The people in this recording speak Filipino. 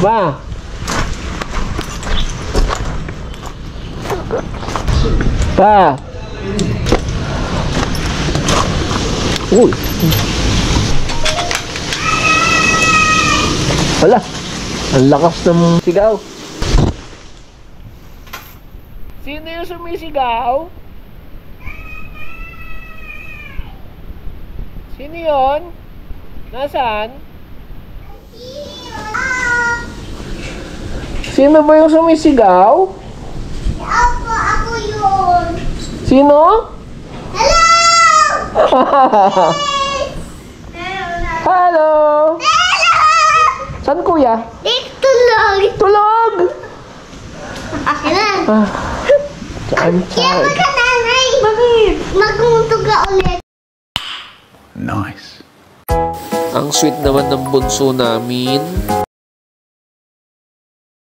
Ma! Pa! Uy! Wala! Ang lakas ng sigaw! Sino yung sumisigaw? Sino yun? Nasaan? Sino ba yung sumisigaw? Ako yun. Sino? Hello! Hello! Saan kuya? Tulog. Tulog! Ayan. I'm Kaya tired. ka nanay. Bakit? Magumuntog ka ulit. Nice. Ang sweet naman ng bunso namin.